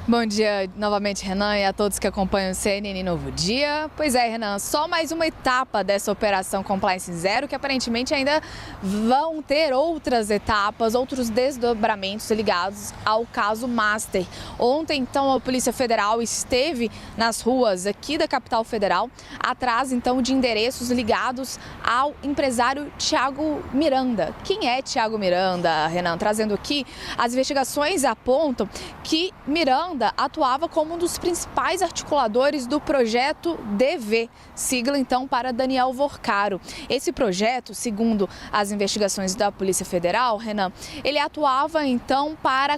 Bom dia novamente, Renan, e a todos que acompanham o CNN Novo Dia. Pois é, Renan, só mais uma etapa dessa operação Compliance Zero, que aparentemente ainda vão ter outras etapas, outros desdobramentos ligados ao caso Master. Ontem, então, a Polícia Federal esteve nas ruas aqui da capital federal, atrás, então, de endereços ligados ao empresário Thiago Miranda. Quem é Thiago Miranda, Renan? Trazendo aqui, as investigações apontam que Miranda atuava como um dos principais articuladores do projeto DV, sigla então para Daniel Vorcaro. Esse projeto, segundo as investigações da Polícia Federal, Renan, ele atuava então para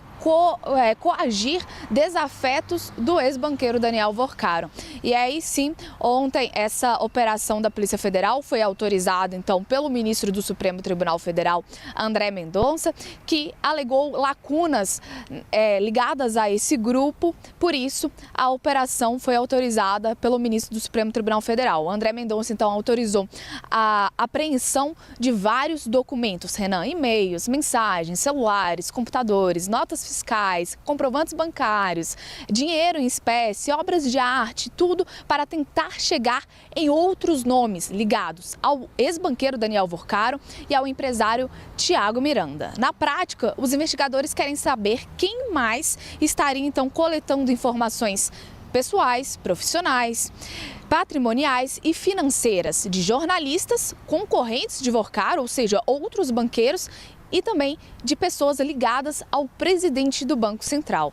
coagir desafetos do ex-banqueiro Daniel Vorcaro. E aí sim, ontem essa operação da Polícia Federal foi autorizada então pelo ministro do Supremo Tribunal Federal, André Mendonça, que alegou lacunas ligadas a esse grupo. Por isso, a operação foi autorizada pelo ministro do Supremo Tribunal Federal. André Mendonça, então, autorizou a apreensão de vários documentos, Renan, e-mails, mensagens, celulares, computadores, notas fiscais, comprovantes bancários, dinheiro em espécie, obras de arte, tudo para tentar chegar em outros nomes ligados ao ex-banqueiro Daniel Vorcaro e ao empresário Thiago Miranda. Na prática, os investigadores querem saber quem mais estaria, então, coletando informações pessoais, profissionais, patrimoniais e financeiras de jornalistas, concorrentes de Vorcaro, ou seja, outros banqueiros, e também de pessoas ligadas ao presidente do Banco Central.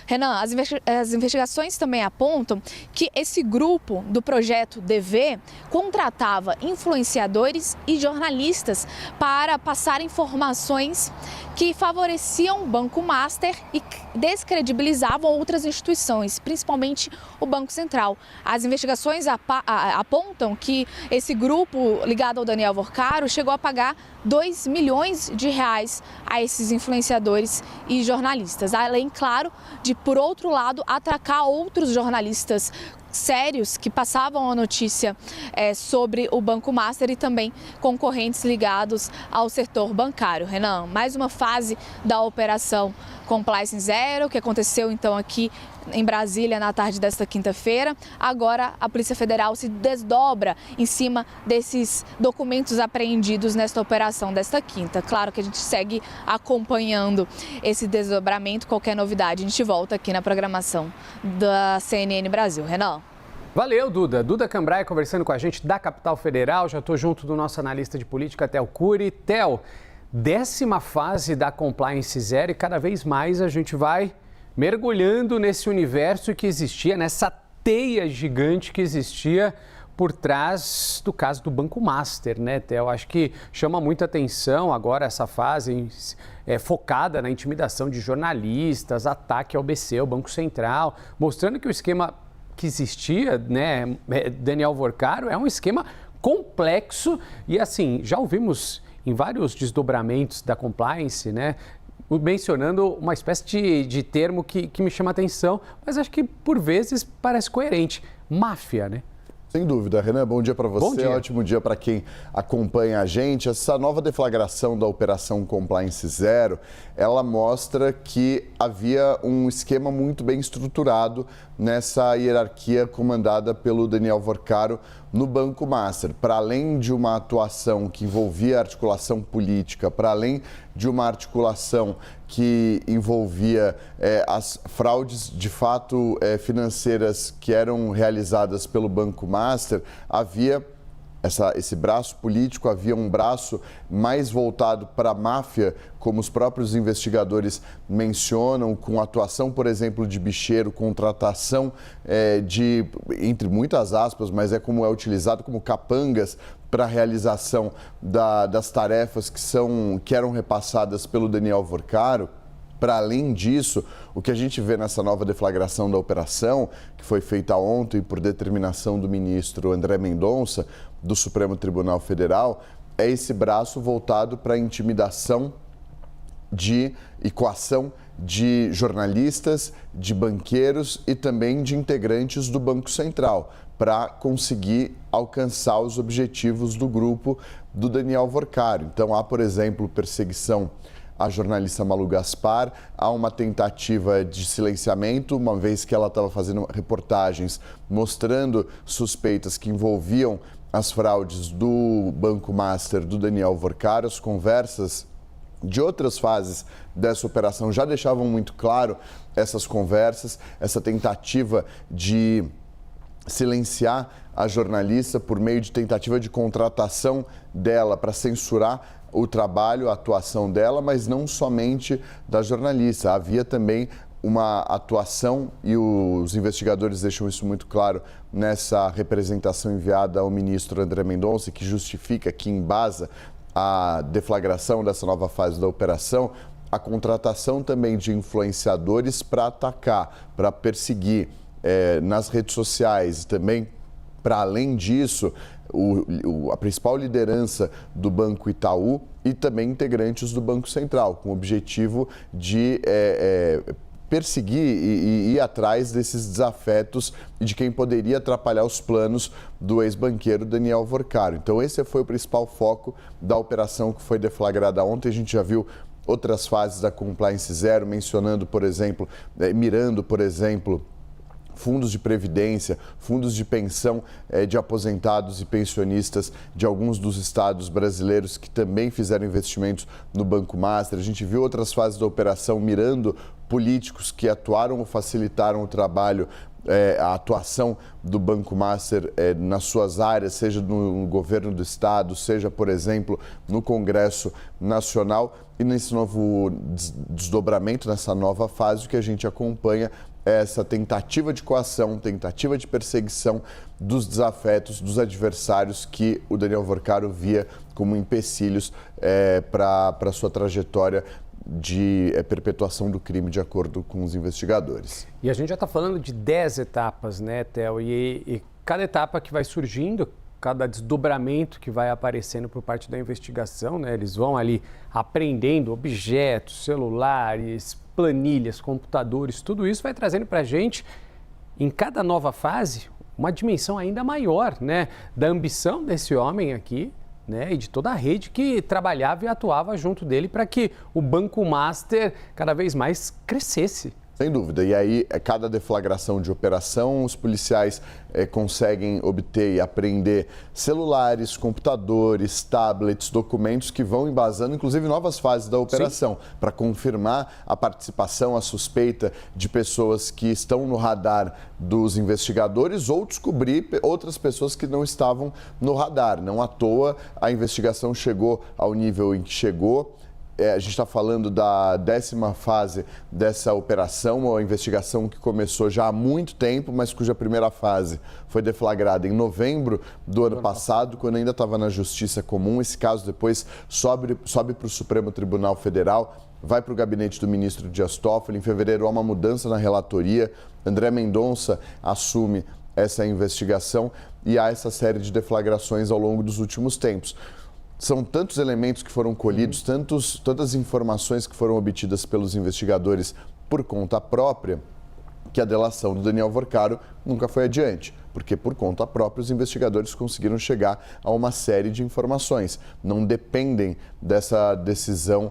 Renan, as investigações também apontam que esse grupo do projeto DV contratava influenciadores e jornalistas para passar informações que favoreciam o Banco Master e descredibilizavam outras instituições, principalmente o Banco Central. As investigações apontam que esse grupo ligado ao Daniel Vorcaro chegou a pagar R$2 milhões a esses influenciadores e jornalistas, além, claro, de, por outro lado, atracar outros jornalistas sérios que passavam a notícia sobre o Banco Master e também concorrentes ligados ao setor bancário. Renan, mais uma fase da operação Compliance Zero, que aconteceu então aqui em Brasília na tarde desta quinta-feira. Agora a Polícia Federal se desdobra em cima desses documentos apreendidos nesta operação desta quinta. Claro que a gente segue acompanhando esse desdobramento. Qualquer novidade, a gente volta aqui na programação da CNN Brasil. Renan. Valeu, Duda. Duda Cambrai conversando com a gente da capital federal. Já estou junto do nosso analista de política, Theo Cury. Theo, 10ª fase da Compliance Zero e cada vez mais a gente vai mergulhando nesse universo que existia, nessa teia gigante que existia por trás do caso do Banco Master, né, Theo? Acho que chama muita atenção agora essa fase focada na intimidação de jornalistas, ataque ao BC, ao Banco Central, mostrando que o esquema que existia, né, Daniel Vorcaro, é um esquema complexo e, assim, já ouvimos em vários desdobramentos da compliance, né, mencionando uma espécie de termo que me chama atenção, mas acho que por vezes parece coerente, máfia, né? Sem dúvida, Renan, bom dia para você, bom dia. Ótimo dia para quem acompanha a gente. Essa nova deflagração da Operação Compliance Zero, ela mostra que havia um esquema muito bem estruturado nessa hierarquia comandada pelo Daniel Vorcaro no Banco Master. Para além de uma atuação que envolvia articulação política, para além de uma articulação que envolvia as fraudes de fato financeiras que eram realizadas pelo Banco Master, havia esse braço político, havia um braço mais voltado para a máfia, como os próprios investigadores mencionam, com atuação, por exemplo, de bicheiro, contratação de, entre muitas aspas, mas como é utilizado como capangas para a realização das tarefas que eram repassadas pelo Daniel Vorcaro. Para além disso, o que a gente vê nessa nova deflagração da operação, que foi feita ontem por determinação do ministro André Mendonça, do Supremo Tribunal Federal, é esse braço voltado para a intimidação e coação de jornalistas, de banqueiros e também de integrantes do Banco Central, para conseguir alcançar os objetivos do grupo do Daniel Vorcaro. Então, há, por exemplo, perseguição a jornalista Malu Gaspar. Há uma tentativa de silenciamento, uma vez que ela estava fazendo reportagens mostrando suspeitas que envolviam as fraudes do Banco Master do Daniel Worcar. As conversas de outras fases dessa operação já deixavam muito claro essas conversas, essa tentativa de silenciar a jornalista por meio de tentativa de contratação dela para censurar o trabalho, a atuação dela, mas não somente da jornalista. Havia também uma atuação, e os investigadores deixam isso muito claro nessa representação enviada ao ministro André Mendonça, que justifica, que embasa a deflagração dessa nova fase da operação, a contratação também de influenciadores para atacar, para perseguir nas redes sociais e também, para além disso, a principal liderança do Banco Itaú e também integrantes do Banco Central, com o objetivo de perseguir e ir atrás desses desafetos e de quem poderia atrapalhar os planos do ex-banqueiro Daniel Worcar. Então esse foi o principal foco da operação que foi deflagrada ontem. A gente já viu outras fases da Compliance Zero, mencionando, por exemplo, mirando, por exemplo, fundos de previdência, fundos de pensão de aposentados e pensionistas de alguns dos estados brasileiros que também fizeram investimentos no Banco Master. A gente viu outras fases da operação mirando políticos que atuaram ou facilitaram o trabalho, a atuação do Banco Master nas suas áreas, seja no governo do estado, seja, por exemplo, no Congresso Nacional. E nesse novo desdobramento, nessa nova fase, o que a gente acompanha é essa tentativa de coação, tentativa de perseguição dos desafetos, dos adversários que o Daniel Worcar via como empecilhos para sua trajetória de perpetuação do crime, de acordo com os investigadores. E a gente já está falando de 10 etapas, né, Theo? E cada etapa que vai surgindo, cada desdobramento que vai aparecendo por parte da investigação, né? Eles vão ali apreendendo objetos, celulares, planilhas, computadores, tudo isso vai trazendo para a gente, em cada nova fase, uma dimensão ainda maior, né? Da ambição desse homem aqui, né, e de toda a rede que trabalhava e atuava junto dele para que o Banco Master cada vez mais crescesse. Sem dúvida. E aí, cada deflagração de operação, os policiais conseguem obter e apreender celulares, computadores, tablets, documentos que vão embasando, inclusive, novas fases da operação, para confirmar a participação, a suspeita de pessoas que estão no radar dos investigadores ou descobrir outras pessoas que não estavam no radar. Não à toa, a investigação chegou ao nível em que chegou. A gente está falando da 10ª fase dessa operação, uma investigação que começou já há muito tempo, mas cuja primeira fase foi deflagrada em novembro do ano passado, quando ainda estava na Justiça Comum. Esse caso depois sobe para o Supremo Tribunal Federal, vai para o gabinete do ministro Dias Toffoli. Em fevereiro há uma mudança na relatoria, André Mendonça assume essa investigação e há essa série de deflagrações ao longo dos últimos tempos. São tantos elementos que foram colhidos, tantas informações que foram obtidas pelos investigadores por conta própria, que a delação do Daniel Worcar nunca foi adiante, porque por conta própria os investigadores conseguiram chegar a uma série de informações. Não dependem dessa decisão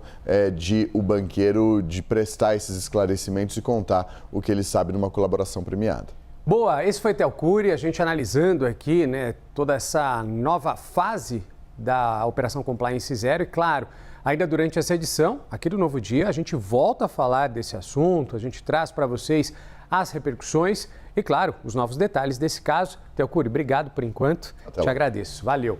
de o banqueiro de prestar esses esclarecimentos e contar o que ele sabe numa colaboração premiada. Boa, esse foi Theo Cury, a gente analisando aqui, né, toda essa nova fase da Operação Compliance Zero. E claro, ainda durante essa edição aqui do Novo Dia, a gente volta a falar desse assunto, a gente traz para vocês as repercussões e, claro, os novos detalhes desse caso. Theo Cury, obrigado por enquanto, te agradeço. Valeu.